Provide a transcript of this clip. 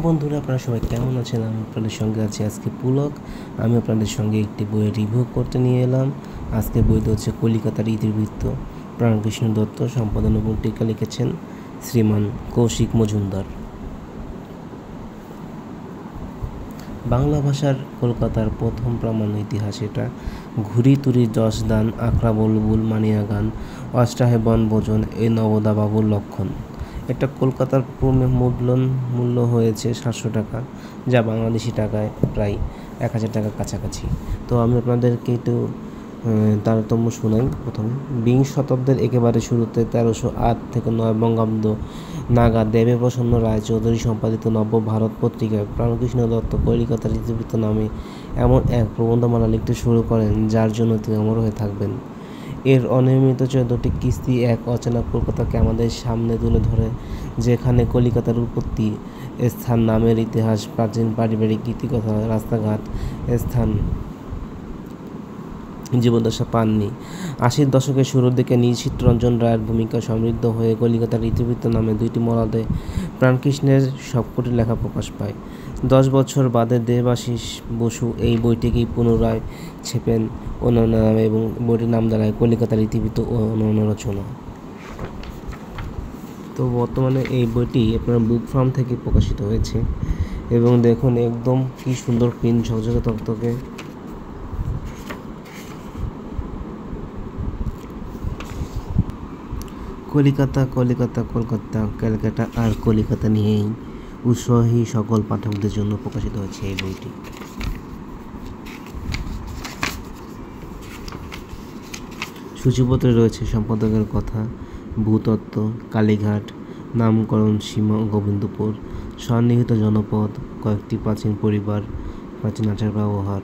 বন্ধুরা, আপনারা সবাই কেমন আছেন? আমি আপনাদের সঙ্গে আছি আজকে পুলক। আমি আপনাদের সঙ্গে একটি বইয়ের রিভিউ করতে নিয়ে এলাম। আজকের বইটি হচ্ছে কলিকাতার ইতিবৃত্ত। প্রাণকৃষ্ণ দত্ত সম্পাদনা এবং টিকা লিখেছেন শ্রীমান কৌশিক মজুমদার। বাংলা ভাষার কলকাতার প্রথম প্রামাণ্য ইতিহাস এটা। ঘুরি তুরি যশদান, আখড়া বুলবুল মানিয়া গান, অষ্টাহে বনভোজন, এই নবদা বাবুর লক্ষণ। এটা কলকাতার মূল্য হয়েছে 700 টাকা, যা বাংলাদেশি টাকায় প্রায় 1000 টাকার কাছাকাছি। তো আমি আপনাদেরকে একটু তারতম্য শোনাই। প্রথমে বিংশ শতাব্দীর একেবারে শুরুতে 1308 থেকে 9 বঙ্গাব্দ নাগাদ দেবপ্রসন্ন রায়চৌধুরী সম্পাদিত নব্য ভারত পত্রিকায় প্রাণকৃষ্ণ দত্ত কলিকাতার ইতিবৃত্ত নামে এমন এক প্রবন্ধমালা লিখতে শুরু করেন, যার জন্য তিনি অমর হয়ে থাকবেন। এর অনিয়মিত 14টি কিস্তি এক অচেনা কলকাতাকে আমাদের সামনে তুলে ধরে, যেখানে কলিকাতার উৎপত্তি স্থান, নামের ইতিহাস, প্রাচীন পারিবারিক গীতিকথা, রাস্তাঘাট, স্থান, জীবদ্দশা পাননি। 80-র দশকের শুরুর দিকে চিত্তরঞ্জন রায়ের ভূমিকা সমৃদ্ধ হয়ে কলিকাতার ইতিবৃত্ত নামে 2টি মলাদে প্রাণকৃষ্ণের সবকটি লেখা প্রকাশ পায়। 10 বছর বাদে দেবাশিস বসু এই বইটিকেই পুনরায় ছেপেন অন্যান্য নামে এবং বইটির নাম দাঁড়ায় কলিকাতার ইতিবৃত্ত ও অন্যান্য রচনা। তো বর্তমানে এই বইটি আপনার বুক ফার্ম থেকে প্রকাশিত হয়েছে এবং দেখুন একদম কি সুন্দর প্রিন্ট, ঝকঝকে তকতকে। কলিকাতা কলিকাতা কলকাতা, ক্যালকাটা আর কলিকাতা নিয়েই উৎসাহী সকল পাঠকদের জন্য প্রকাশিত হয়েছে এই বইটি। সূচিপত্রে রয়েছে সম্পাদকের কথা, ভূতত্ত্ব, কালীঘাট, নামকরণ, সীমা, গোবিন্দপুর, সন্নিহিত জনপদ, কয়েকটি প্রাচীন পরিবার, প্রাচীন আচার ব্যবহার।